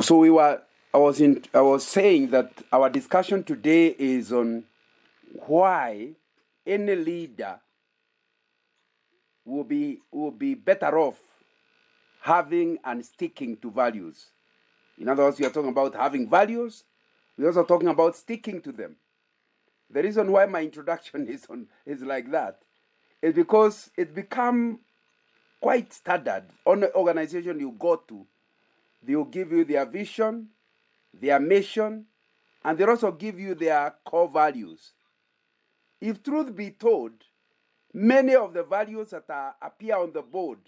So I was saying that our discussion today is on why any leader will be better off having and sticking to values. In other words, we are talking about having values. We're also talking about sticking to them. The reason why my introduction is like that is because it become quite standard on the organization you go to. They will give you their vision, their mission, and they'll also give you their core values. If truth be told, many of the values that appear on the board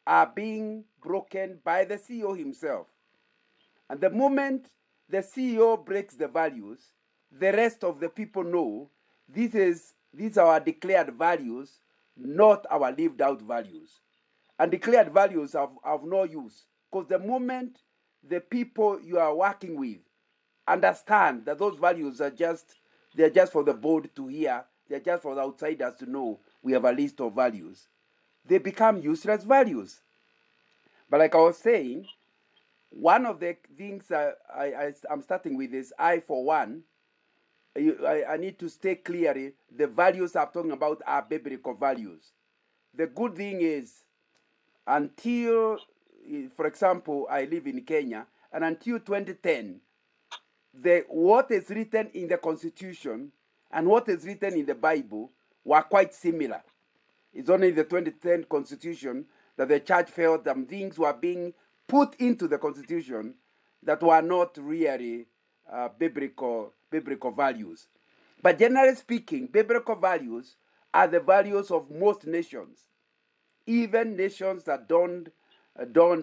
are being broken by the CEO himself. And the moment the CEO breaks the values, the rest of the people know these are our declared values, not our lived out values. And declared values have no use, because the moment the people you are working with understand that those values they're just for the board to hear, they're just for the outsiders to know we have a list of values, they become useless values. But like I was saying, one of the things I'm starting with is I for one. I need to state clearly the values I'm talking about are biblical values. The good thing is, until, for example, I live in Kenya, and until 2010, what is written in the Constitution and what is written in the Bible were quite similar. It's only in the 2010 Constitution that the church felt that things were being put into the Constitution that were not really biblical values. But generally speaking, biblical values are the values of most nations, even nations that don't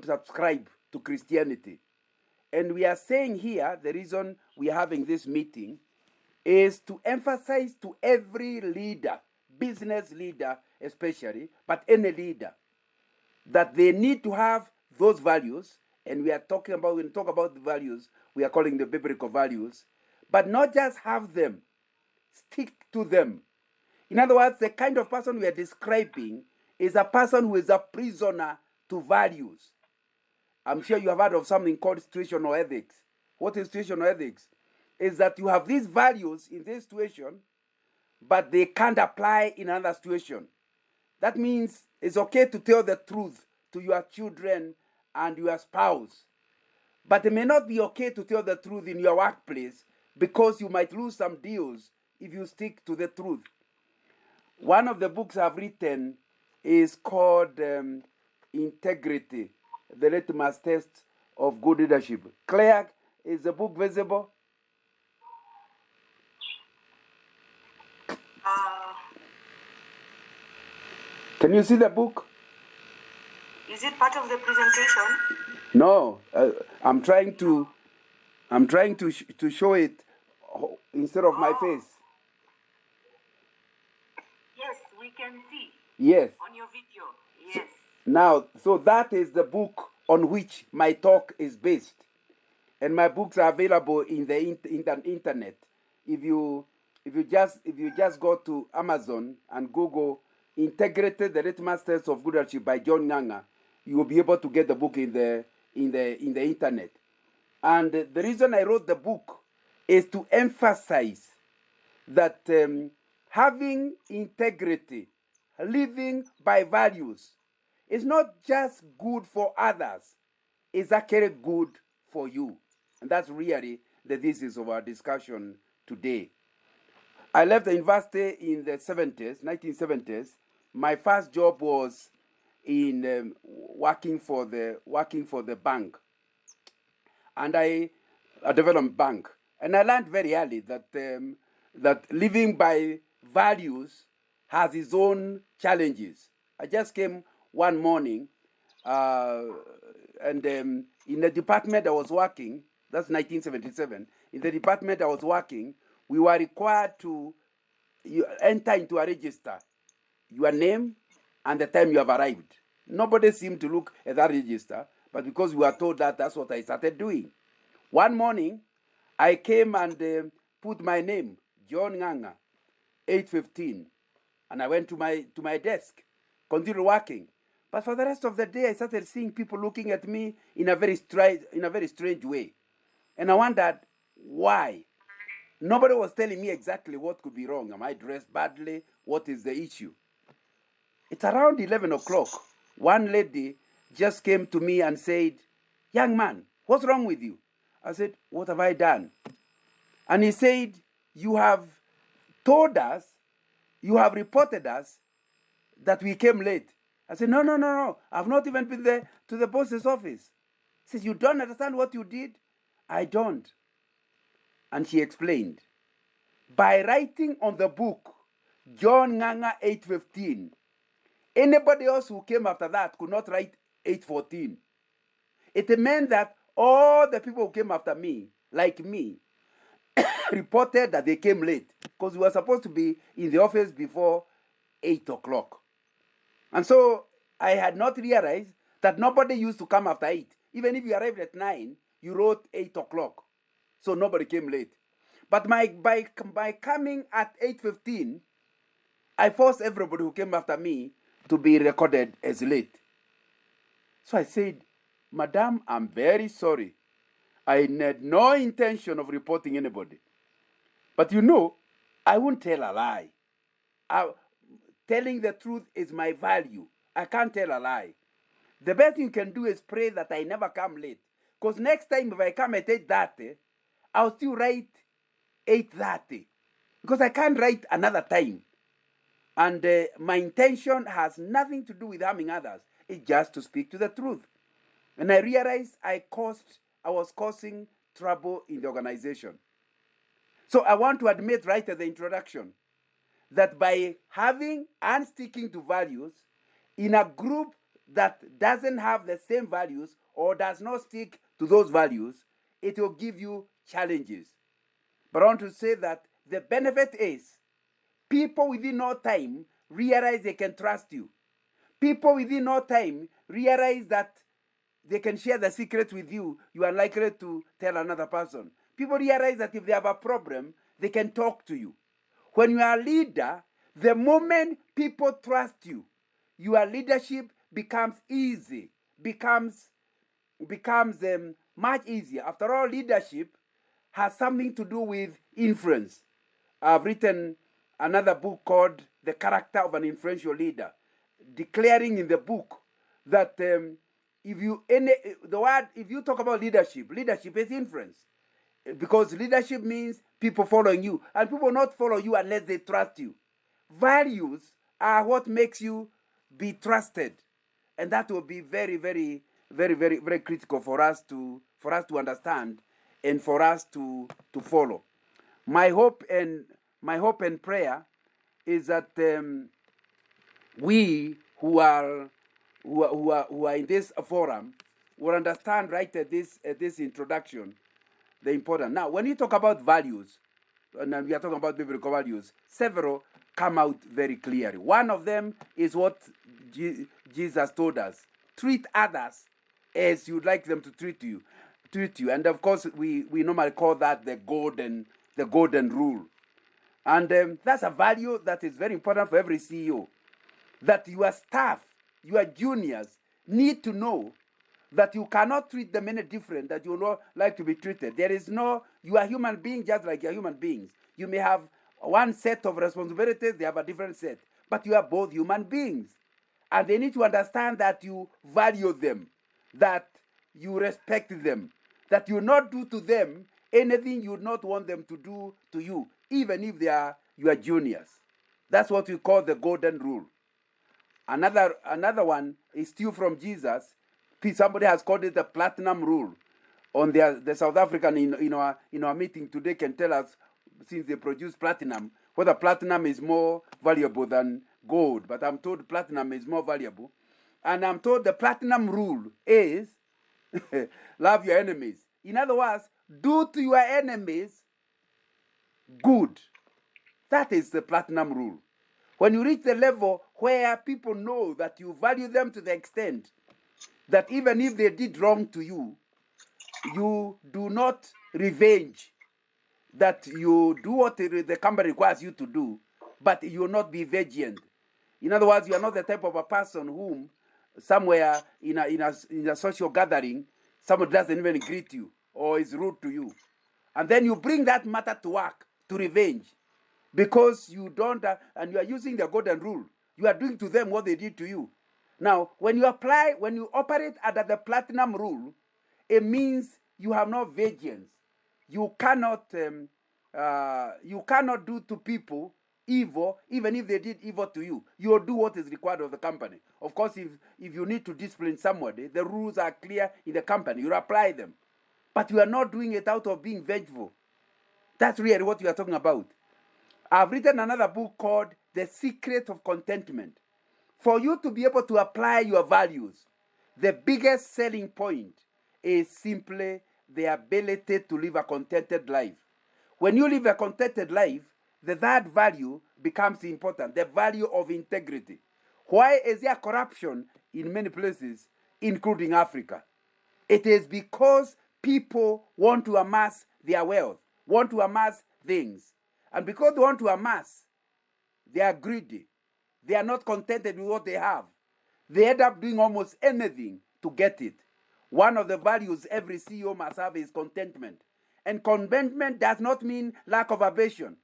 subscribe to Christianity. And we are saying here, the reason we are having this meeting is to emphasize to every leader, business leader especially, but any leader, that they need to have those values. And we are talking about, when we talk about the values, we are calling the biblical values, but not just have them, stick to them. In other words, the kind of person we are describing is a person who is a prisoner to values. I'm sure you have heard of something called situational ethics. What is situational ethics? Is that you have these values in this situation, but they can't apply in another situation. That means it's okay to tell the truth to your children and your spouse, but it may not be okay to tell the truth in your workplace, because you might lose some deals if you stick to the truth. One of the books I've written is called Integrity, the Litmus Test of Good Leadership. Claire, is the book visible? Can you see the book? Is it part of the presentation? No, I'm trying to show it instead of my face. Yes, we can see. Yes. On your video. Yes. Now, so that is the book on which my talk is based, and my books are available in the internet. If you just go to Amazon and Google "Integrated: The Litmus Test of Good Leadership" by John Nganga, you will be able to get the book in the internet. And the reason I wrote the book is to emphasize that having integrity, living by values, is not just good for others, it's actually good for you. And that's really the thesis of our discussion today. I left the university in the 1970s. My first job was in working for the bank, and a development bank. And I learned very early that living by values has its own challenges. I just came one morning, and in the department I was working, that's 1977, in the department I was working, we were required to enter into a register your name and the time you have arrived. Nobody seemed to look at that register, but because we were told that, that's what I started doing. One morning, I came and put my name, John Nganga, 8:15, and I went to my desk, continued working. But for the rest of the day, I started seeing people looking at me in a very strange way. And I wondered why. Nobody was telling me exactly what could be wrong. Am I dressed badly? What is the issue? It's around 11 o'clock. One lady just came to me and said, "Young man, what's wrong with you?" I said, "What have I done?" And he said, "You have told us, you have reported us that we came late." I said, No. I've not even been there to the boss's office. He says, "You don't understand what you did?" I don't. And she explained. By writing on the book, John Nganga 8:15, anybody else who came after that could not write 8:14. It meant that all the people who came after me, like me, reported that they came late because we were supposed to be in the office before 8 o'clock. And so I had not realized that nobody used to come after 8. Even if you arrived at 9, you wrote 8 o'clock. So nobody came late. But by coming at 8:15, I forced everybody who came after me to be recorded as late. So I said, "Madam, I'm very sorry. I had no intention of reporting anybody. But I won't tell a lie. Telling the truth is my value. I can't tell a lie. The best thing you can do is pray that I never come late. Because next time if I come at 8:30, I'll still write 8:30. Because I can't write another time. And my intention has nothing to do with harming others. It's just to speak to the truth. And I realized I was causing trouble in the organization. So I want to admit right at the introduction that by having and sticking to values in a group that doesn't have the same values or does not stick to those values, it will give you challenges. But I want to say that the benefit is people within no time realize they can trust you. People within no time realize that they can share the secret with you. You are likely to tell another person. People realize that if they have a problem, they can talk to you. When you are a leader, the moment people trust you, your leadership becomes easy, becomes much easier. After all, leadership has something to do with influence. I've written another book called The Character of an Influential Leader, declaring in the book that if you talk about leadership is influence. Because leadership means people following you, and people not follow you unless they trust you. Values are what makes you be trusted, and that will be very, very, very, very, very critical for us to understand and for us to follow. My hope and prayer is that we who are in this forum will understand right at this introduction the important. Now, when you talk about values, and we are talking about biblical values, several come out very clearly. One of them is what Jesus told us: treat others as you'd like them to treat you. And of course, we normally call that the golden rule. And that's a value that is very important for every CEO. That your staff, your juniors, need to know that you cannot treat them any different, that you not like to be treated. You are human beings just like you are human beings. You may have one set of responsibilities, they have a different set, but you are both human beings. And they need to understand that you value them, that you respect them, that you not do to them anything you would not want them to do to you, even if they are your juniors. That's what we call the golden rule. Another one is still from Jesus. Somebody has called it the platinum rule. On the South African in our meeting today can tell us, since they produce platinum, whether platinum is more valuable than gold. But I'm told platinum is more valuable. And I'm told the platinum rule is love your enemies. In other words, do to your enemies good. That is the platinum rule. When you reach the level where people know that you value them to the extent that even if they did wrong to you, you do not revenge, that you do what the company requires you to do, but you will not be vigilant. In other words, you are not the type of a person whom somewhere in a social gathering, someone doesn't even greet you or is rude to you, and then you bring that matter to work to revenge because you don't, and you are using the golden rule. You are doing to them what they did to you. Now, when you operate under the platinum rule, it means you have no vengeance. You cannot do to people evil, even if they did evil to you. You will do what is required of the company. Of course, if you need to discipline somebody, the rules are clear in the company. You apply them. But you are not doing it out of being vengeful. That's really what you are talking about. I've written another book called The Secret of Contentment. For you to be able to apply your values, the biggest selling point is simply the ability to live a contented life. When you live a contented life, the third value becomes important, the value of integrity. Why is there corruption in many places, including Africa? It is because people want to amass their wealth, want to amass things. And because they want to amass, they are greedy. They are not contented with what they have. They end up doing almost anything to get it. One of the values every CEO must have is contentment. And contentment does not mean lack of ambition.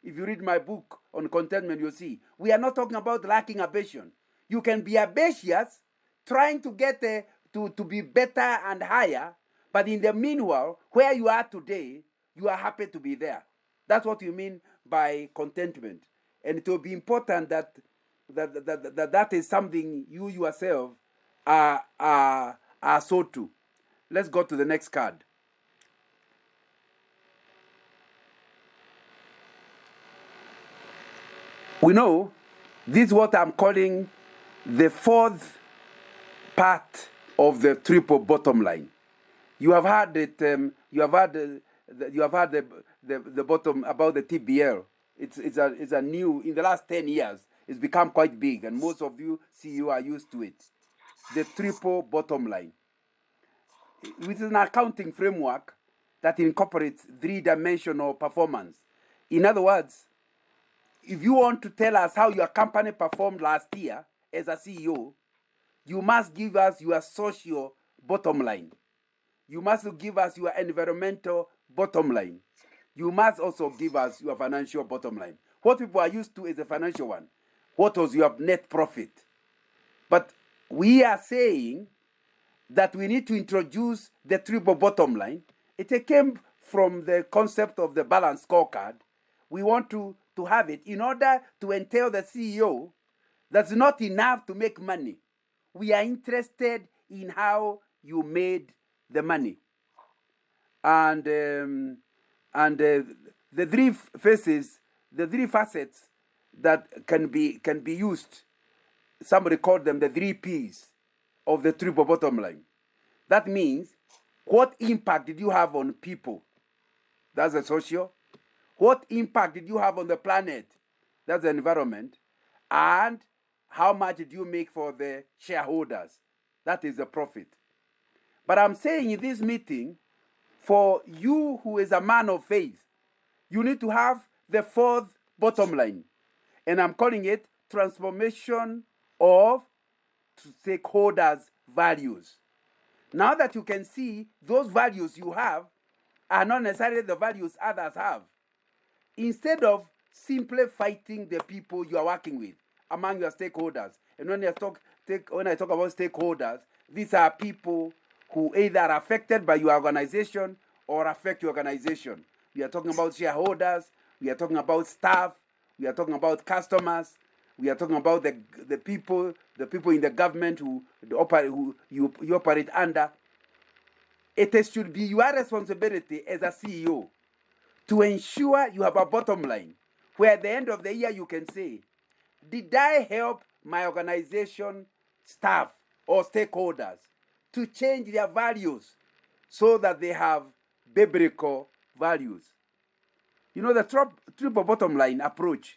If you read my book on contentment, you'll see. We are not talking about lacking ambition. You can be ambitious, trying to get to be better and higher, but in the meanwhile, where you are today, you are happy to be there. That's what you mean by contentment. And it will be important that is something you yourself are so to. Let's go to the next card. We know this is what I'm calling the fourth part of the triple bottom line. You have heard it. You have heard the bottom about the TBL. It's a new, in the last 10 years. It's become quite big, and most of you CEO are used to it. The triple bottom line, which is an accounting framework that incorporates three-dimensional performance. In other words, if you want to tell us how your company performed last year as a CEO, you must give us your social bottom line. You must give us your environmental bottom line. You must also give us your financial bottom line. What people are used to is the financial one. What was your net profit? But we are saying that we need to introduce the triple bottom line. It came from the concept of the balanced scorecard. We want to have it in order to entail the CEO that's not enough to make money. We are interested in how you made the money. And the three faces, the three facets that can be used, somebody called them the 3 P's of the triple bottom line. That means, what impact did you have on people? That's the social. What impact did you have on the planet? That's the environment. And how much did you make for the shareholders? That is the profit. But I'm saying in this meeting, for you who is a man of faith, you need to have the fourth bottom line. And I'm calling it transformation of stakeholders' values. Now that you can see those values you have are not necessarily the values others have, instead of simply fighting the people you are working with among your stakeholders. And when I talk about stakeholders, these are people who either are affected by your organization or affect your organization. We are talking about shareholders, we are talking about staff, we are talking about customers, we are talking about the people in the government who you operate under. It should be your responsibility as a CEO to ensure you have a bottom line where at the end of the year you can say, did I help my organization staff or stakeholders to change their values so that they have biblical values? You know, the triple bottom line approach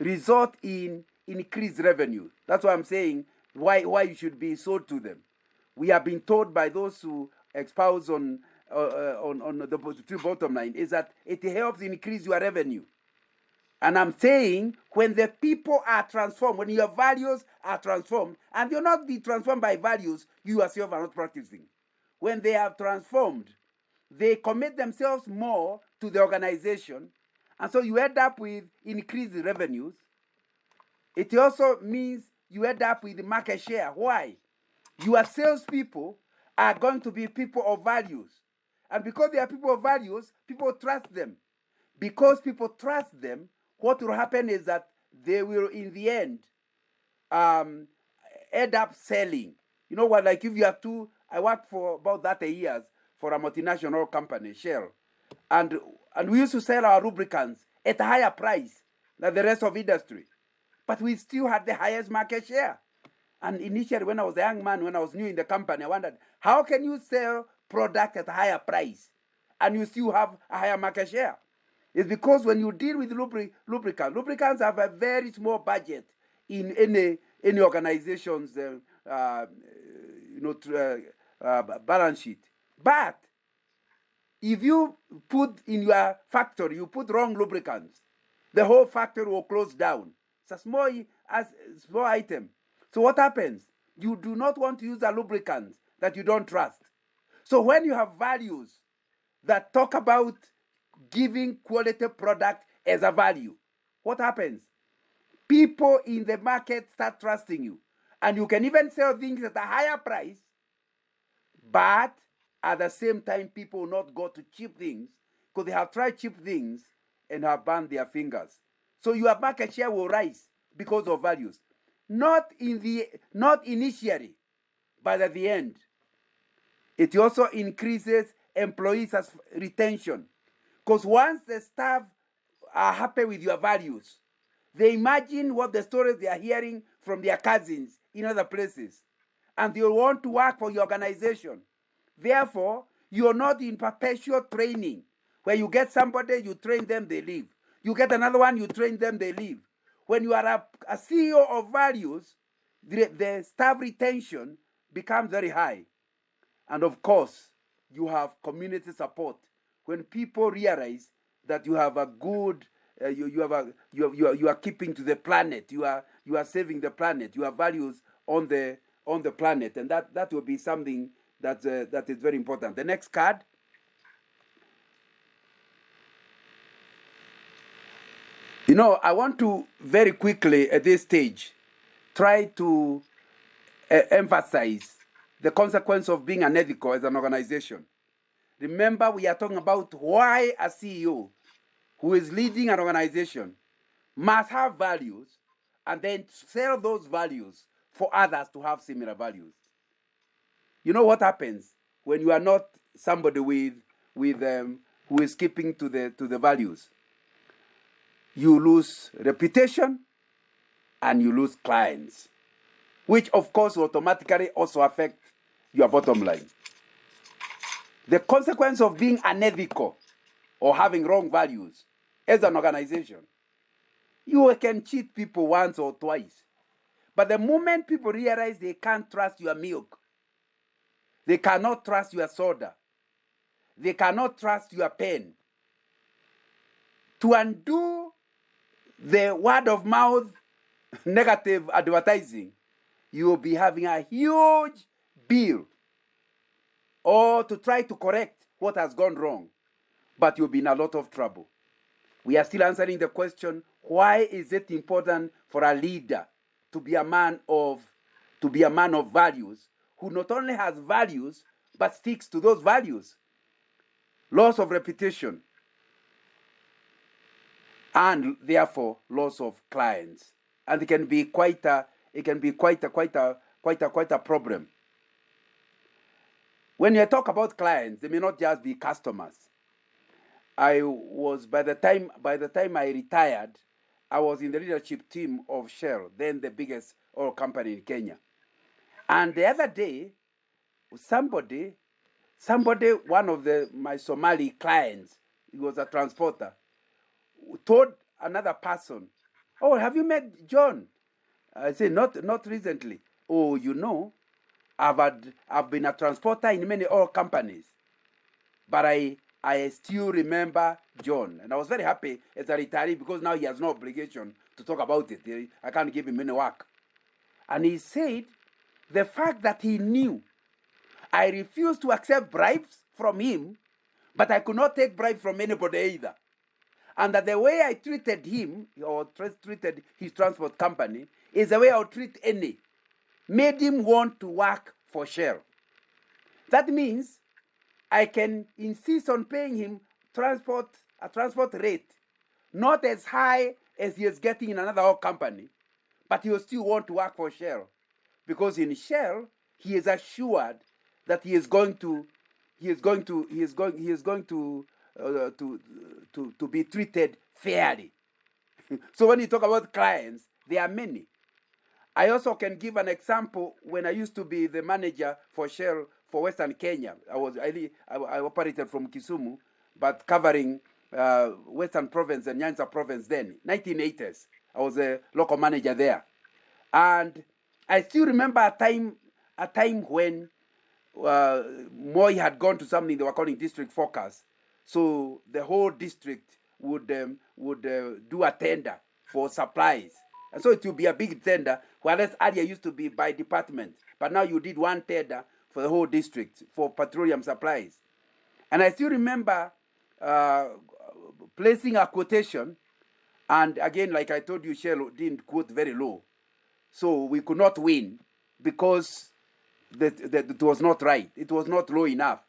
result in increased revenue. That's why I'm saying why you should be sold to them. We have been told by those who espouse on the triple bottom line is that it helps increase your revenue. And I'm saying when the people are transformed, when your values are transformed, and you're not be transformed by values you yourself are not practicing. When they are transformed, they commit themselves more to the organization, and so you end up with increased revenues. It also means you end up with market share. Why? Your salespeople are going to be people of values. And because they are people of values, people trust them. Because people trust them, what will happen is that they will, in the end, end up selling. You know what? Like if you have two, I worked for about 30 years for a multinational company, Shell, and we used to sell our lubricants at a higher price than the rest of industry, but we still had the highest market share. And initially, when I was a young man, when I was new in the company, I wondered, how can you sell product at a higher price and you still have a higher market share? It's because when you deal with lubricants have a very small budget in any organization's balance sheet. But if you put in your factory, you put wrong lubricants, the whole factory will close down. It's a small item. So what happens? You do not want to use a lubricant that you don't trust. So when you have values that talk about giving quality product as a value, what happens? People in the market start trusting you. And you can even sell things at a higher price, but at the same time, people will not go to cheap things because they have tried cheap things and have burned their fingers. So your market share will rise because of values. Not initially, but at the end. It also increases employees' retention. Because once the staff are happy with your values, they imagine what the stories they are hearing from their cousins in other places. And they want to work for your organization. Therefore, you're not in perpetual training, where you get somebody, you train them, they leave. You get another one, you train them, they leave. When you are a CEO of values, the staff retention becomes very high. And of course, you have community support. When people realize that you have a good, you are keeping to the planet, you are saving the planet, you have values on the planet, and that will be something that is very important. The next card. You know, I want to very quickly at this stage try to emphasize the consequence of being unethical as an organization. Remember, we are talking about why a CEO who is leading an organization must have values and then sell those values for others to have similar values. You know what happens when you are not somebody who is keeping to the values? You lose reputation and you lose clients, which of course will automatically also affect your bottom line. The consequence of being unethical or having wrong values as an organization, you can cheat people once or twice. But the moment people realize they can't trust your milk, they cannot trust your soda, they cannot trust your pen, to undo the word of mouth negative advertising, you will be having a huge bill, or to try to correct what has gone wrong, but you'll be in a lot of trouble. We are still answering the question, why is it important for a leader to be a man of values, who not only has values but sticks to those values? Loss of reputation, and therefore loss of clients, and it can be quite a problem. When you talk about clients, they may not just be customers. By the time I retired, I was in the leadership team of Shell, then the biggest oil company in Kenya. And the other day, somebody, one of my Somali clients, he was a transporter, told another person, "Oh, have you met John?" I said, not recently. "Oh, you know, I've been a transporter in many oil companies, but I I still remember John. And I was very happy as a retiree because now he has no obligation to talk about it. I can't give him any work. And he said the fact that he knew I refused to accept bribes from him, but I could not take bribes from anybody either. And that the way I treated him or treated his transport company is the way I would treat any, made him want to work for Shell. That means I can insist on paying him a transport rate, not as high as he is getting in another oil company, but he will still want to work for Shell, because in Shell he is assured that he is going to be treated fairly. So when you talk about clients, there are many. I also can give an example. When I used to be the manager for Shell for Western Kenya, I operated from Kisumu, but covering Western Province and Nyanza Province then, 1980s. I was a local manager there. And I still remember a time when Moi had gone to something they were calling district focus. So the whole district would do a tender for supplies. And so it will be a big tender, whereas earlier used to be by department. But now you did one tender for the whole district for petroleum supplies. And I still remember placing a quotation. And again, like I told you, Shell didn't quote very low. So we could not win because it was not right. It was not low enough.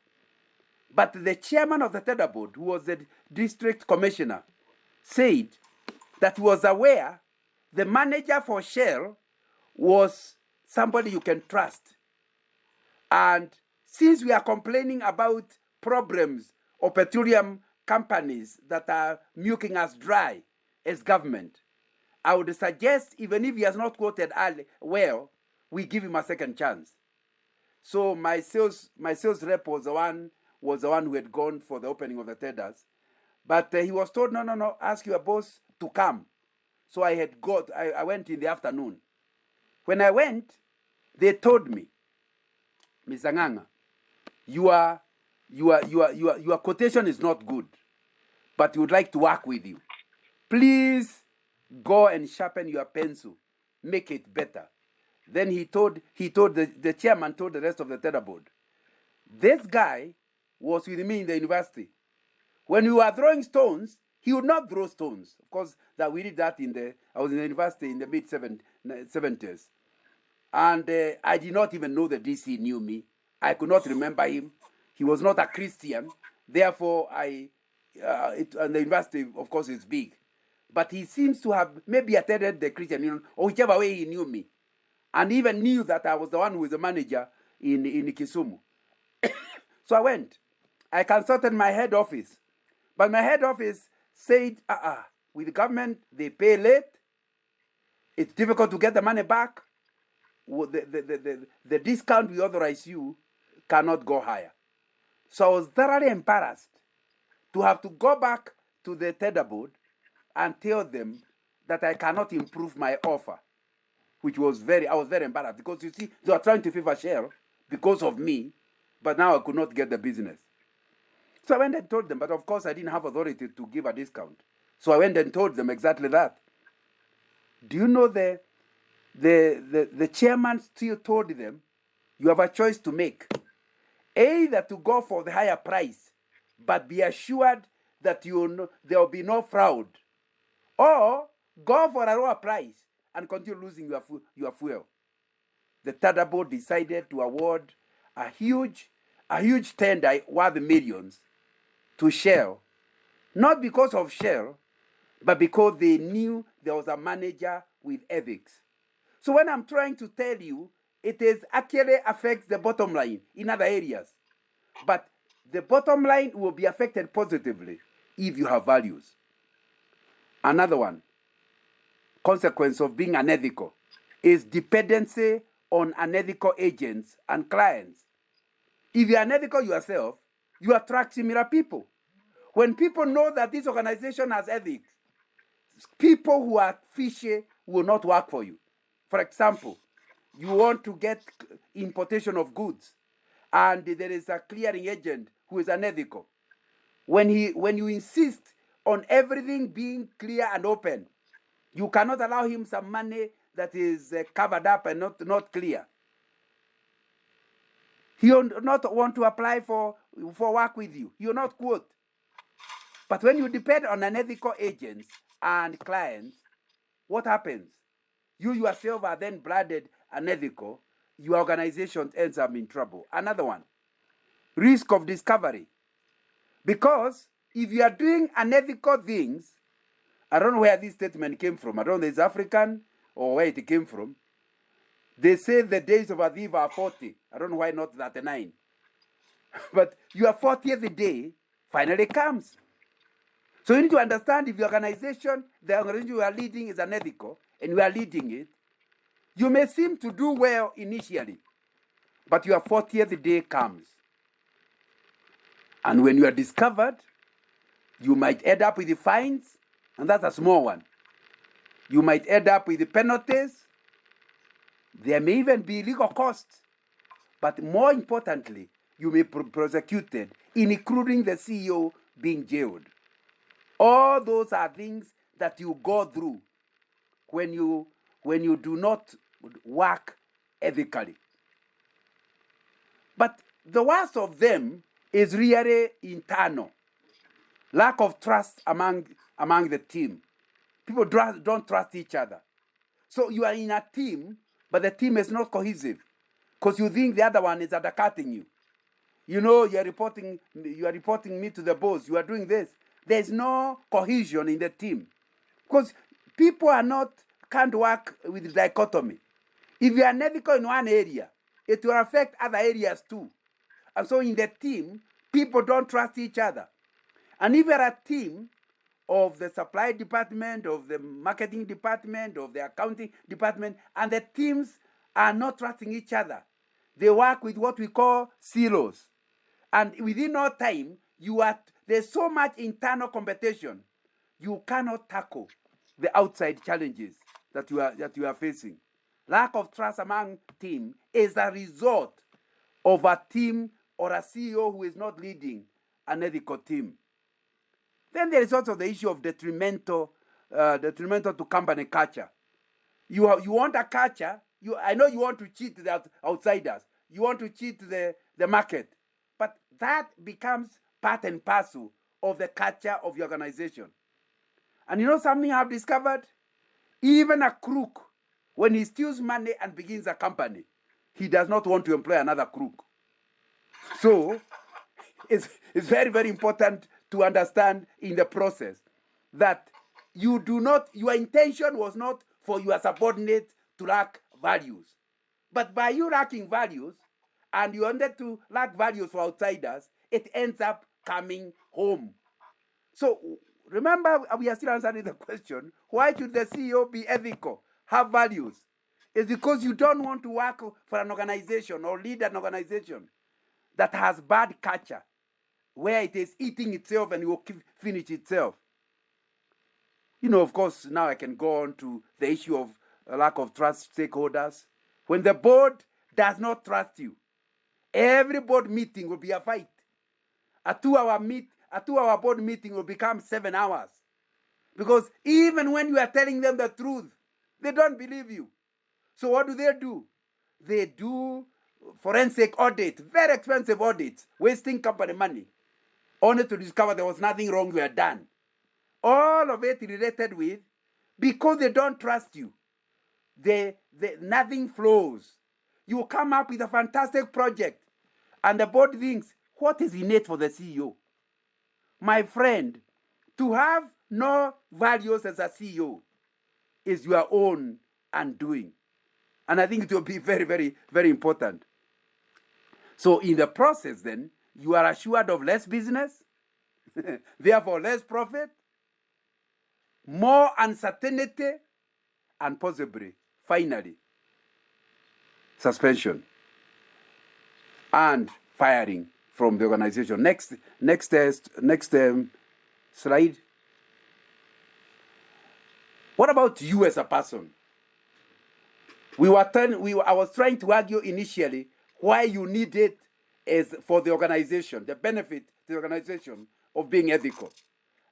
But the chairman of the tender board, who was the district commissioner, said that he was aware the manager for Shell was somebody you can trust. And since we are complaining about problems of petroleum companies that are milking us dry as government, I would suggest, even if he has not quoted well, we give him a second chance. So my sales rep was the one who had gone for the opening of the tenders, but he was told, no, ask your boss to come. So I went in the afternoon. When I went, they told me, Mr. Nganga, your quotation is not good, but we would like to work with you. Please go and sharpen your pencil, make it better. Then the chairman told the rest of the tender board, this guy was with me in the university. When we were throwing stones, he would not throw stones. Of course, that we did that I was in the university in the mid-70s. And I did not even know the DC knew me. I could not remember him. He was not a Christian. Therefore, and the university, of course, is big. But he seems to have maybe attended the Christian Union, or whichever way he knew me. And even knew that I was the one who was the manager in Kisumu. So I went. I consulted my head office. But my head office said, with the government, they pay late. It's difficult to get the money back. The discount we authorize you cannot go higher. So I was thoroughly embarrassed to have to go back to the tender board and tell them that I cannot improve my offer, I was very embarrassed because you see, they were trying to favor Shell because of me, but now I could not get the business. So I went and told them, but of course I didn't have authority to give a discount. So I went and told them exactly that. Do you know the chairman still told them, you have a choice to make. Either to go for the higher price, but be assured that there will be no fraud. Or go for a lower price and continue losing your fuel. The tender board decided to award a huge tender worth millions to Shell, not because of Shell, but because they knew there was a manager with ethics. So when I'm trying to tell you, it actually affects the bottom line in other areas. But the bottom line will be affected positively if you have values. Another one, consequence of being unethical, is dependency on unethical agents and clients. If you're unethical yourself, you attract similar people. When people know that this organization has ethics, people who are fishy will not work for you. For example, you want to get importation of goods, and there is a clearing agent who is unethical. when you insist on everything being clear and open, you cannot allow him some money that is covered up and not clear. He will not want to apply for work with you. He will not quote. But when you depend on unethical agents and clients, what happens? You yourself are then branded unethical. Your organization ends up in trouble. Another one, risk of discovery. Because if you are doing unethical things, I don't know where this statement came from. I don't know if it's African or where it came from. They say the days of a thief are 40. I don't know why not 39. But your 40th day finally comes. So you need to understand if the organization you are leading is unethical and you are leading it, you may seem to do well initially, but your 40th day comes. And when you are discovered, you might end up with the fines, and that's a small one. You might end up with the penalties. There may even be legal costs. But more importantly, you may be prosecuted, including the CEO being jailed. All those are things that you go through when you do not work ethically. But the worst of them is really internal. Lack of trust among the team. People don't trust each other. So you are in a team, but the team is not cohesive because you think the other one is undercutting you. You know, you are reporting me to the boss. You are doing this. There's no cohesion in the team because people can't work with dichotomy. If you are unethical in one area, it will affect other areas too. And so in the team, people don't trust each other. And if you're a team of the supply department, of the marketing department, of the accounting department, and the teams are not trusting each other, they work with what we call silos. And within no time, there's so much internal competition, you cannot tackle the outside challenges that you are facing. Lack of trust among team is a result of a team or a CEO who is not leading an ethical team. Then there is also the issue of detrimental to company culture. You want a culture. I know you want to cheat the outsiders. You want to cheat the market, but that becomes part and parcel of the culture of your organization. And you know something I've discovered? Even a crook, when he steals money and begins a company, he does not want to employ another crook. So it's very, very important to understand in the process that your intention was not for your subordinate to lack values. But by you lacking values, and you wanted to lack values for outsiders, it ends up coming home. So remember, we are still answering the question, why should the CEO be ethical, have values? It's because you don't want to work for an organization or lead an organization that has bad culture, where it is eating itself and it will finish itself. You know, of course, now I can go on to the issue of lack of trust stakeholders. When the board does not trust you, every board meeting will be a fight. A 2-hour board meeting will become 7 hours. Because even when you are telling them the truth, they don't believe you. So what do? They do forensic audits, very expensive audits, wasting company money, only to discover there was nothing wrong, you are done. All of it related with, because they don't trust you, nothing flows. You come up with a fantastic project, and the board thinks, what is in it for the CEO? My friend, to have no values as a CEO is your own undoing. And I think it will be very, very, very important. So in the process then, you are assured of less business, therefore less profit, more uncertainty, and possibly, finally, suspension and firing from the organization. Next slide. What about you as a person? I was trying to argue initially why you need it is for the organization, the benefit to the organization of being ethical.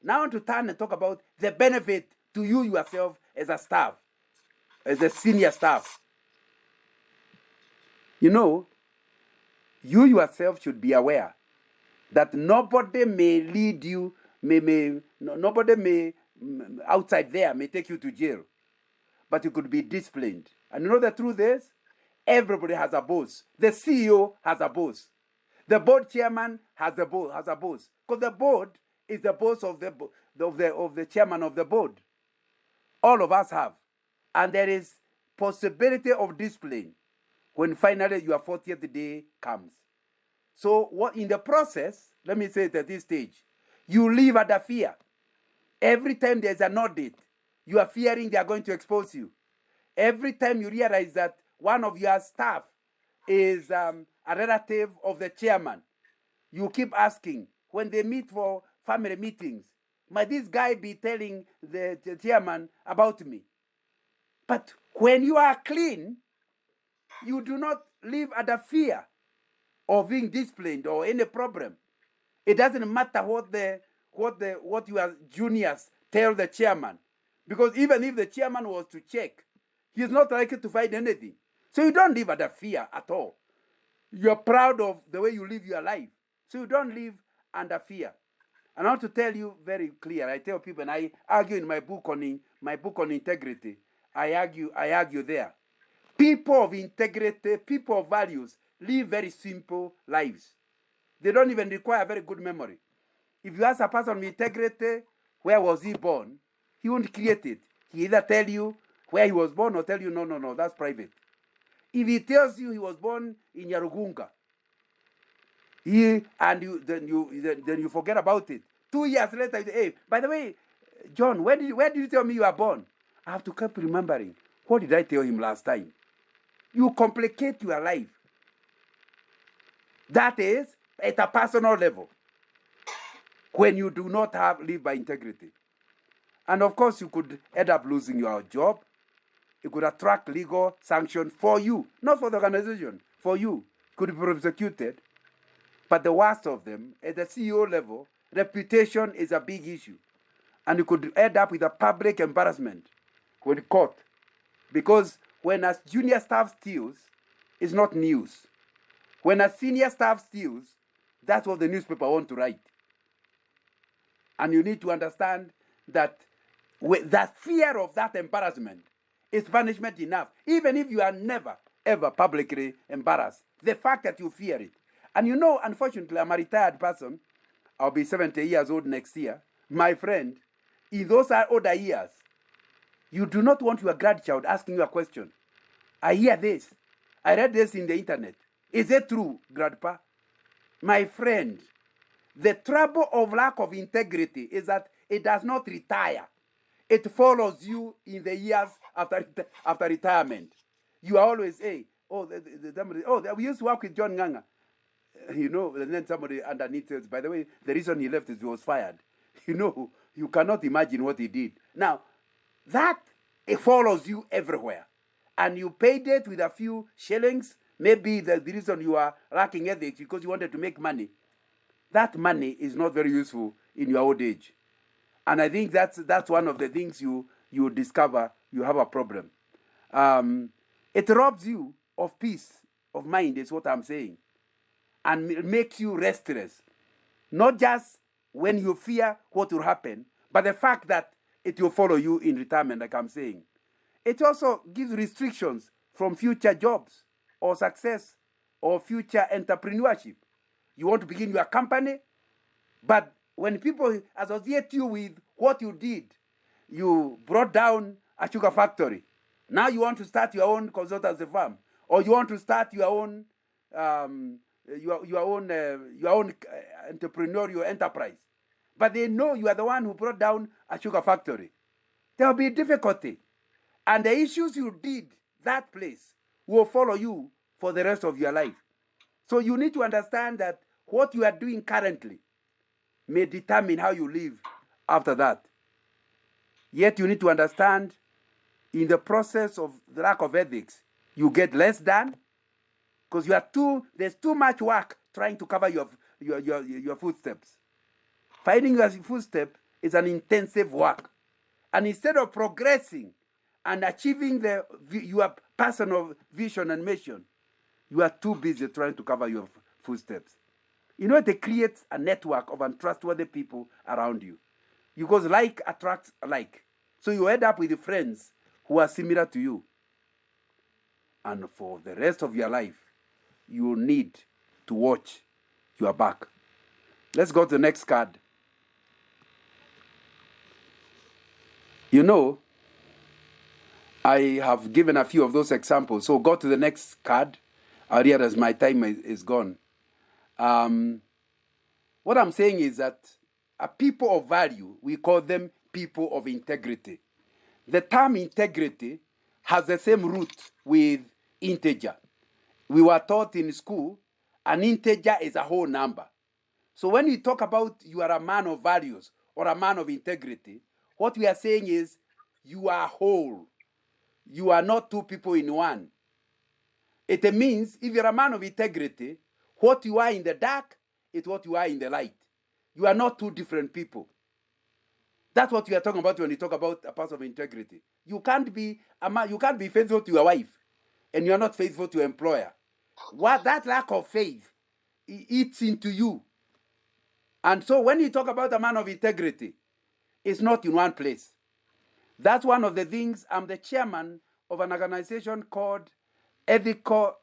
Now I want to turn and talk about the benefit to you yourself as a staff, as a senior staff. You know, you yourself should be aware that nobody may lead you, nobody may outside there may take you to jail, but you could be disciplined. And you know the truth is, everybody has a boss. The CEO has a boss. The board chairman has a boss. Because the board is the boss of the chairman of the board. All of us have. And there is possibility of discipline when finally your 40th day comes. So what in the process, let me say it at this stage, you live under fear. Every time there's an audit, you are fearing they are going to expose you. Every time you realize that one of your staff is a relative of the chairman, you keep asking, when they meet for family meetings, might this guy be telling the chairman about me? But when you are clean, you do not live under fear of being disciplined or any problem. It doesn't matter what your juniors tell the chairman, because even if the chairman was to check, he's not likely to find anything. So you don't live under fear at all. You're proud of the way you live your life, so you don't live under fear. And I want to tell you very clear. I tell people, and I argue in my book on integrity. I argue there. People of integrity, people of values, live very simple lives. They don't even require very good memory. If you ask a person with integrity, where was he born, he won't create it. He either tell you where he was born or tell you, no, that's private. If he tells you he was born in Yarugunga, then you forget about it. 2 years later, you say, hey, by the way, John, where did you tell me you are born? I have to keep remembering. What did I tell him last time? You complicate your life. That is at a personal level, when you do not live by integrity. And of course, you could end up losing your job. You could attract legal sanction for you, not for the organization, for you. Could be prosecuted. But the worst of them, at the CEO level, reputation is a big issue. And you could end up with a public embarrassment when caught. Because when a junior staff steals, it's not news. When a senior staff steals, that's what the newspaper want to write. And you need to understand that that fear of that embarrassment is punishment enough. Even if you are never, ever publicly embarrassed, the fact that you fear it. And you know, unfortunately, I'm a retired person. I'll be 70 years old next year. My friend, in those older years, you do not want your grandchild asking you a question. I hear this. I read this in the internet. Is it true, Grandpa? My friend, the trouble of lack of integrity is that it does not retire. It follows you in the years after retirement. You are always, hey, we used to work with John Nganga. You know, and then somebody underneath says, by the way, the reason he left is he was fired. You know, you cannot imagine what he did. Now, that it follows you everywhere. And you paid it with a few shillings. Maybe the reason you are lacking ethics because you wanted to make money. That money is not very useful in your old age. And I think that's one of the things you discover you have a problem. It robs you of peace of mind, is what I'm saying. And makes you restless. Not just when you fear what will happen, but the fact that it will follow you in retirement, like I'm saying. It also gives restrictions from future jobs or success or future entrepreneurship. You want to begin your company, but when people associate you with what you did, you brought down a sugar factory. Now you want to start your own consultancy firm, or you want to start your own entrepreneurial enterprise. But they know you are the one who brought down a sugar factory. There will be difficulty. And the issues you did that place will follow you for the rest of your life. So you need to understand that what you are doing currently may determine how you live after that. Yet you need to understand, in the process of the lack of ethics, you get less done because there's too much work trying to cover your footsteps. Finding your footstep is an intensive work. And instead of progressing and achieving your personal vision and mission, you are too busy trying to cover your footsteps. You know, it creates a network of untrustworthy people around you. Because like attracts like. So you end up with friends who are similar to you. And for the rest of your life, you need to watch your back. Let's go to the next card. You know, I have given a few of those examples. So go to the next card. I realize my time is gone. What I'm saying is that a people of value, we call them people of integrity. The term integrity has the same root with integer. We were taught in school, an integer is a whole number. So when we talk about you are a man of values or a man of integrity, what we are saying is you are whole. You are not two people in one. It means if you're a man of integrity, what you are in the dark is what you are in the light. You are not two different people. That's what we are talking about when we talk about a person of integrity. You can't be a man, you can't be faithful to your wife, and you are not faithful to your employer. What that lack of faith eats into you. And so when you talk about a man of integrity, it's not in one place. That's one of the things. I'm the chairman of an organization called Ethical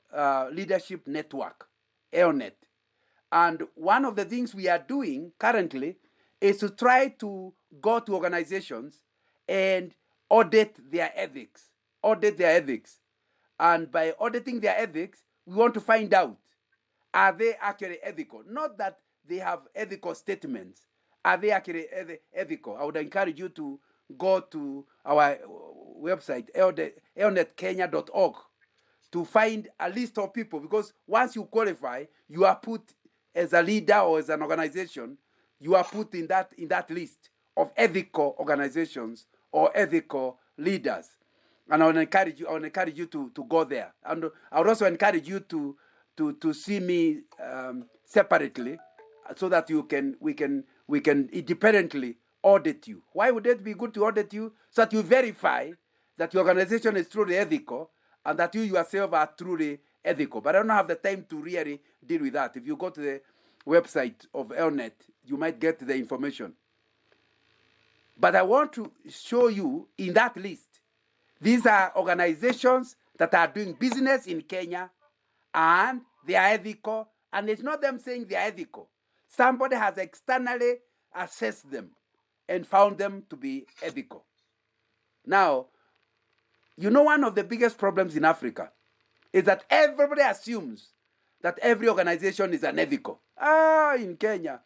Leadership Network, EONET. And one of the things we are doing currently is to try to go to organizations and audit their ethics. And by auditing their ethics, we want to find out, are they actually ethical? Not that they have ethical statements. Are they actually ethical? I would encourage you to go to our website, eonetkenya.org, to find a list of people, because once you qualify, you are put as a leader or as an organization, you are put in that list of ethical organizations or ethical leaders. And I would encourage you to go there. And I would also encourage you to see me separately, so that we can independently audit you. Why would it be good to audit you? So that you verify that your organization is truly ethical and that you yourself are truly ethical. But I don't have the time to really deal with that. If you go to the website of EONET, you might get the information. But I want to show you in that list, these are organizations that are doing business in Kenya and they are ethical. And it's not them saying they are ethical. Somebody has externally assessed them and found them to be ethical. Now, you know, one of the biggest problems in Africa is that everybody assumes that every organization is unethical. In Kenya,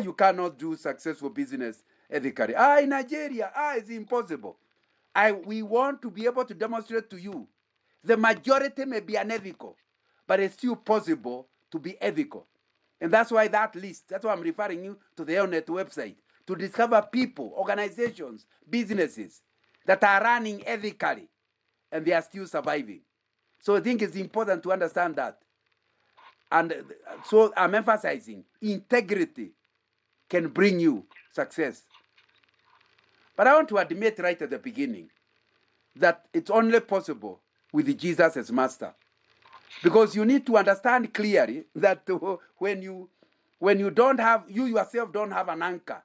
you cannot do successful business ethically. In Nigeria, it's impossible. We want to be able to demonstrate to you the majority may be unethical, but it's still possible to be ethical. And that's why that list, that's why I'm referring you to the EONET website, to discover people, organizations, businesses that are running ethically and they are still surviving. So I think it's important to understand that. And so I'm emphasizing integrity can bring you success. But I want to admit right at the beginning that it's only possible with Jesus as master. Because you need to understand clearly that when you don't have, you yourself don't have an anchor,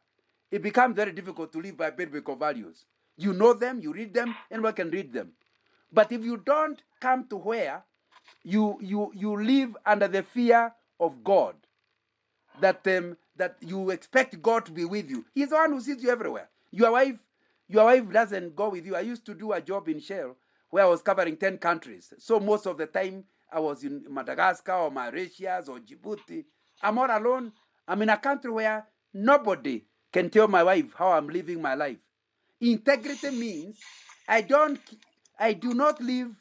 it becomes very difficult to live by biblical values. You know them, you read them, anyone can read them. But if you don't come to where you live under the fear of God, that you expect God to be with you. He's the one who sees you everywhere. Your wife doesn't go with you. I used to do a job in Shell where I was covering 10 countries. So most of the time I was in Madagascar or Mauritius or Djibouti. I'm all alone. I'm in a country where nobody can tell my wife how I'm living my life. Integrity means I do not live,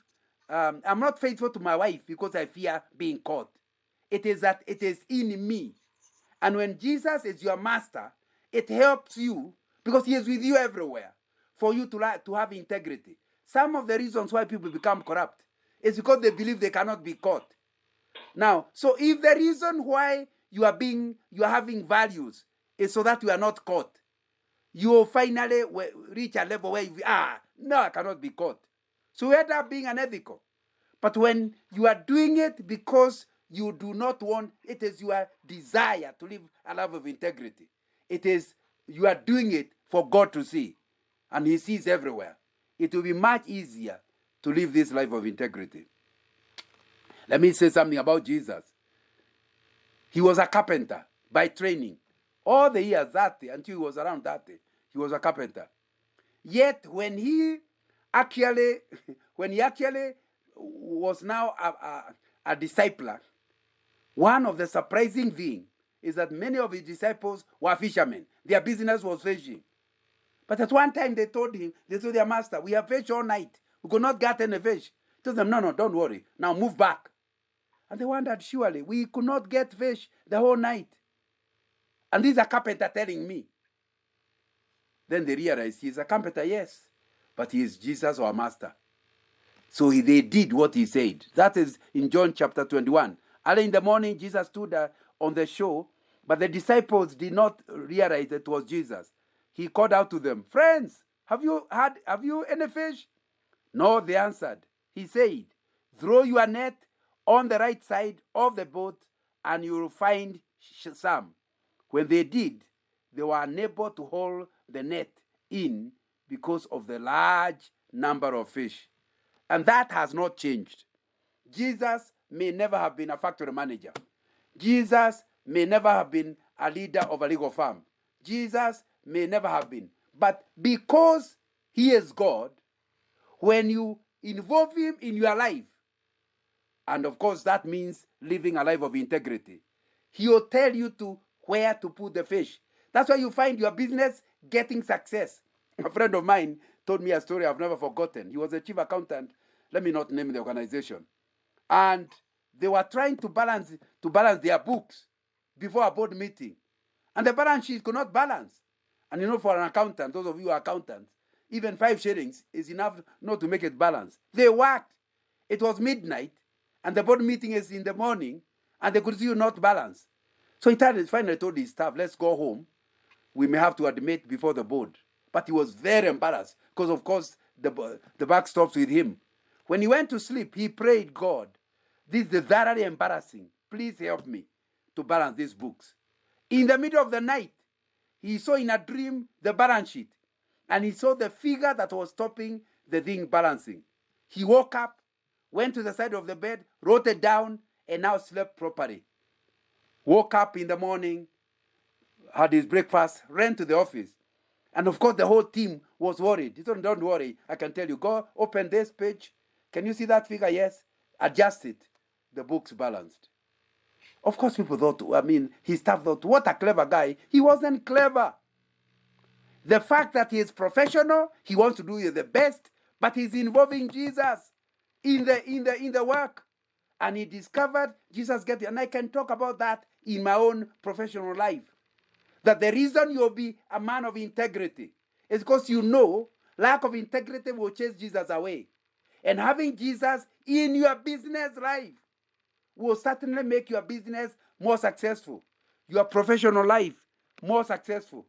I'm not faithful to my wife because I fear being caught. It is that it is in me. And when Jesus is your master, it helps you because he is with you everywhere for you to have integrity. Some of the reasons why people become corrupt is because they believe they cannot be caught. Now, so if the reason why you are having values is so that you are not caught. You will finally reach a level where no, I cannot be caught. So you end up being unethical. But when you are doing it because you do not want, it is your desire to live a life of integrity. It is, you are doing it for God to see. And He sees everywhere. It will be much easier to live this life of integrity. Let me say something about Jesus. He was a carpenter by training. All the years 30, until he was around 30, he was a carpenter. Yet when he actually was now a discipler, one of the surprising things is that many of his disciples were fishermen. Their business was fishing. But at one time they told their master, we have fished all night. We could not get any fish. He told them, no, don't worry. Now move back. And they wondered, surely we could not get fish the whole night. And this is a carpenter telling me. Then they realized he's a carpenter, yes, but he is Jesus, our master. So they did what he said. That is in John chapter 21. Early in the morning, Jesus stood on the shore, but the disciples did not realize it was Jesus. He called out to them, friends, have you any fish? No, they answered. He said, throw your net on the right side of the boat and you will find some. When they did, they were unable to haul the net in because of the large number of fish. And that has not changed. Jesus may never have been a factory manager. Jesus may never have been a leader of a legal firm. Jesus may never have been. But because he is God, when you involve him in your life, and of course that means living a life of integrity, he will tell you to where to put the fish. That's why you find your business getting success. A friend of mine told me a story I've never forgotten. He was a chief accountant. Let me not name the organization. And they were trying to balance their books before a board meeting. And the balance sheet could not balance. And you know, for an accountant, those of you who are accountants, even 5 shillings is enough not to make it balance. They worked. It was midnight, and the board meeting is in the morning, and they could still not balance. So he finally told his staff, let's go home. We may have to admit before the board. But he was very embarrassed because, of course, the buck stops with him. When he went to sleep, he prayed, God, this is very embarrassing. Please help me to balance these books. In the middle of the night, he saw in a dream the balance sheet. And he saw the figure that was stopping the thing balancing. He woke up, went to the side of the bed, wrote it down, and now slept properly. Woke up in the morning, had his breakfast, ran to the office. And of course, the whole team was worried. He said, don't worry, I can tell you. Go open this page. Can you see that figure? Yes. Adjust it. The book's balanced. Of course, people thought, his staff thought, what a clever guy. He wasn't clever. The fact that he is professional, he wants to do the best, but he's involving Jesus in the work. And he discovered Jesus getting, and I can talk about that in my own professional life. That the reason you'll be a man of integrity is because you know lack of integrity will chase Jesus away. And having Jesus in your business life will certainly make your business more successful, your professional life more successful.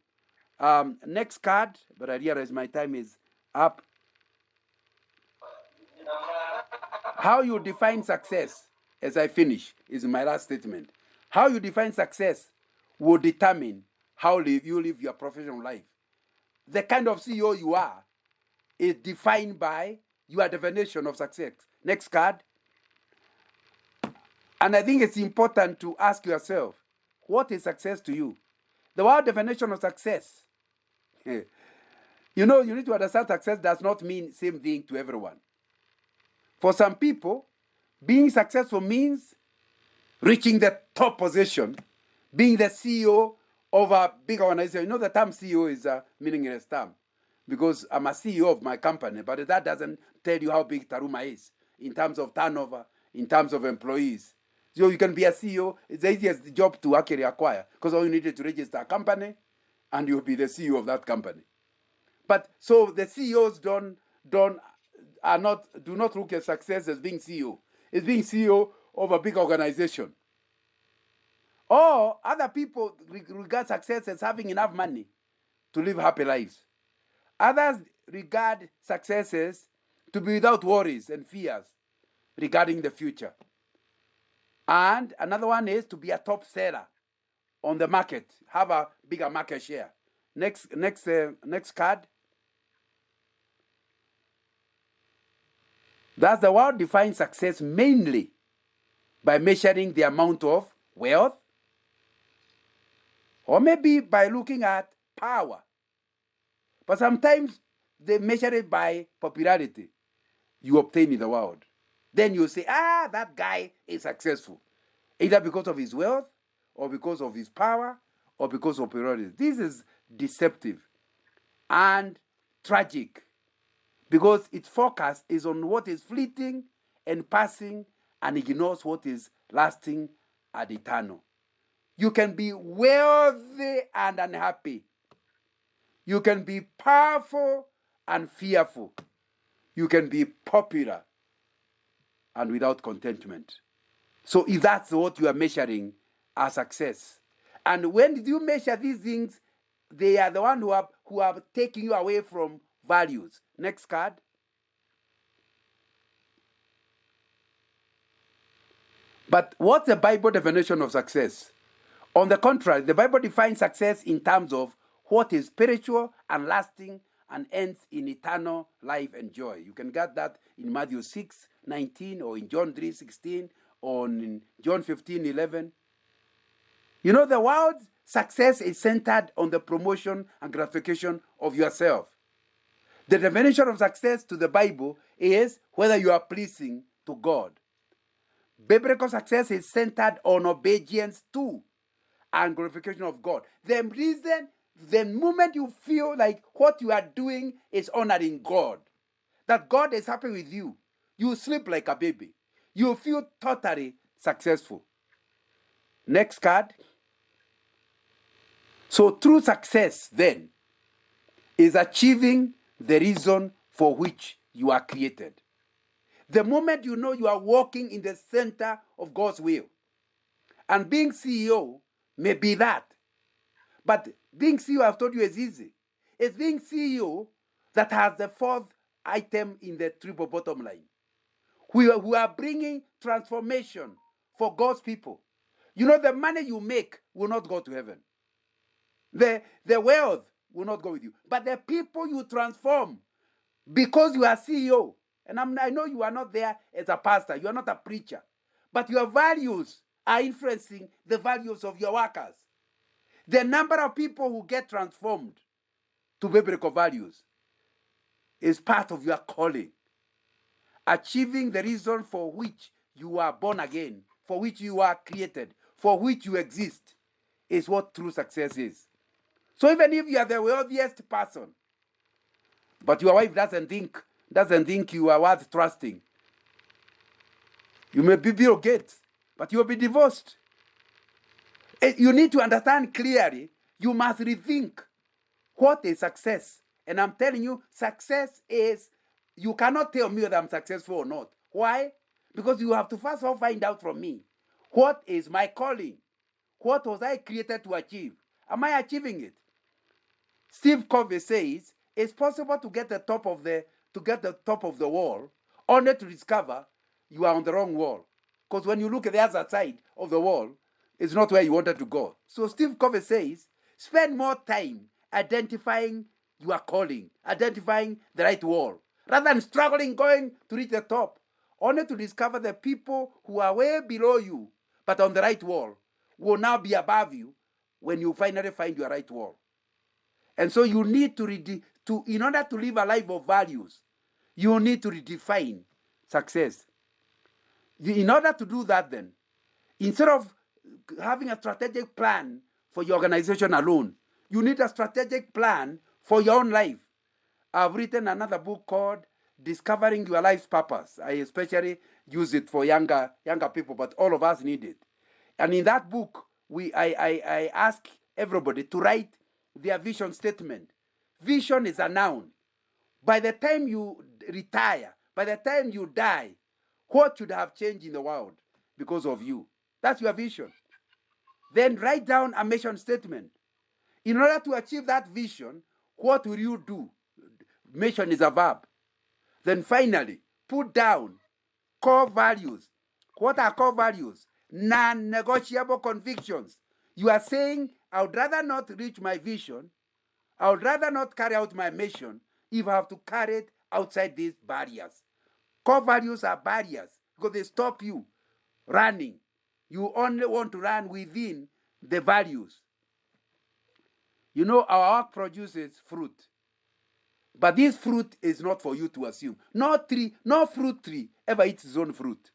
Next card, but I realize my time is up. How you define success, as I finish, is my last statement. How you define success will determine how you live your professional life. The kind of CEO you are is defined by your definition of success. Next card. And I think it's important to ask yourself, what is success to you? The word definition of success. You need to understand success does not mean same thing to everyone. For some people, being successful means reaching the top position, being the CEO of a big organization. You know, the term CEO is a meaningless term because I'm a CEO of my company, but that doesn't tell you how big Taruma is in terms of turnover, in terms of employees. So you can be a CEO. It's the easiest job to actually acquire because all you need is to register a company and you'll be the CEO of that company. But so the CEOs do not look at success as being CEO. It's being CEO of a big organization. Or other people regard success as having enough money to live happy lives. Others regard successes to be without worries and fears regarding the future. And another one is to be a top seller on the market, have a bigger market share. Next card. Thus, the world defines success mainly by measuring the amount of wealth, or maybe by looking at power. But sometimes they measure it by popularity you obtain in the world. Then you say, that guy is successful, either because of his wealth, or because of his power, or because of popularity. This is deceptive and tragic, because its focus is on what is fleeting and passing and ignores what is lasting and eternal. You can be wealthy and unhappy. You can be powerful and fearful. You can be popular and without contentment. So if that's what you are measuring as success, and when you measure these things, they are the one who are taking you away from values. Next card. But what's the Bible definition of success? On the contrary, the Bible defines success in terms of what is spiritual and lasting and ends in eternal life and joy. You can get that in Matthew 6:19, or in John 3:16, or in John 15:11. You know, the world's success is centered on the promotion and gratification of yourself. The definition of success to the Bible is whether you are pleasing to God. Biblical success is centered on obedience to and glorification of God. The moment you feel like what you are doing is honoring God, that God is happy with you, you sleep like a baby. You feel totally successful. Next card. So true success then is achieving the reason for which you are created. The moment you know you are walking in the center of God's will, and being CEO may be that. But being CEO, I've told you, is easy. It's being CEO that has the fourth item in the triple bottom line. We are bringing transformation for God's people. You know, the money you make will not go to heaven. The wealth will not go with you. But the people you transform, because you are CEO, and I know you are not there as a pastor, you are not a preacher, but your values are influencing the values of your workers. The number of people who get transformed to biblical values is part of your calling. Achieving the reason for which you are born again, for which you are created, for which you exist, is what true success is. So even if you are the wealthiest person, but your wife doesn't think you are worth trusting, you may be Bill Gates, but you'll be divorced. You need to understand clearly. You must rethink what is success. And I'm telling you, success is, you cannot tell me whether I'm successful or not. Why? Because you have to first of all find out from me, what is my calling? What was I created to achieve? Am I achieving it? Steve Covey says it's possible to get the top of the wall, only to discover you are on the wrong wall. Because when you look at the other side of the wall, it's not where you wanted to go. So Steve Covey says, spend more time identifying your calling, identifying the right wall, rather than struggling going to reach the top, only to discover the people who are way below you, but on the right wall, will now be above you when you finally find your right wall. And so you need to in order to live a life of values, you need to redefine success. In order to do that, then, instead of having a strategic plan for your organization alone, you need a strategic plan for your own life. I've written another book called Discovering Your Life's Purpose. I especially use it for younger people, but all of us need it. And in that book, I ask everybody to write their vision statement. Vision is a noun. By the time you retire, by the time you die, what should have changed in the world because of you? That's your vision. Then write down a mission statement. In order to achieve that vision, what will you do? Mission is a verb. Then finally, put down core values. What are core values? Non-negotiable convictions. You are saying, I would rather not reach my vision, I would rather not carry out my mission if I have to carry it outside these barriers. Core values are barriers because they stop you running. You only want to run within the values. You know, our work produces fruit. But this fruit is not for you to assume. No fruit tree ever eats its own fruit.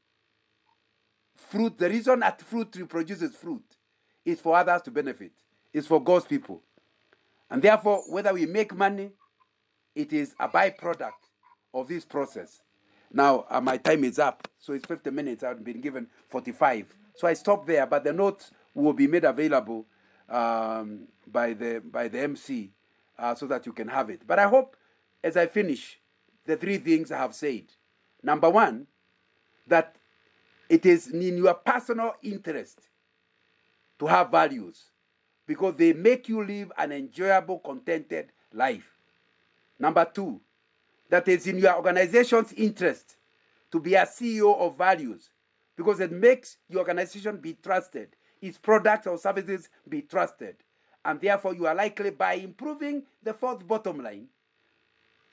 Fruit, the reason that fruit tree produces fruit is for others to benefit. It's for God's people. And therefore, whether we make money, it is a byproduct of this process. Now, my time is up. So it's 50 minutes. I've been given 45. So I stop there, but the notes will be made available by the MC so that you can have it. But I hope, as I finish, the three things I have said. Number one, that it is in your personal interest to have values because they make you live an enjoyable, contented life. Number two, that it's in your organization's interest to be a CEO of values because it makes your organization be trusted, its products or services be trusted. And therefore, you are likely, by improving the fourth bottom line,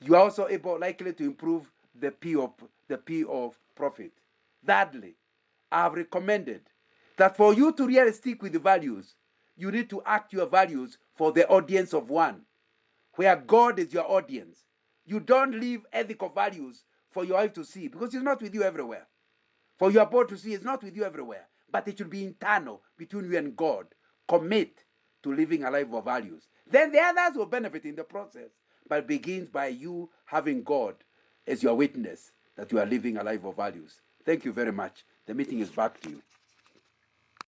you are also likely to improve the P of profit. Thirdly, I have recommended that for you to really stick with the values, you need to act your values for the audience of one, where God is your audience. You don't live ethical values for your wife to see because it's not with you everywhere. For your board to see, it's not with you everywhere. But it should be internal between you and God. Commit to living a life of values. Then the others will benefit in the process. But it begins by you having God as your witness that you are living a life of values. Thank you very much. The meeting is back to you.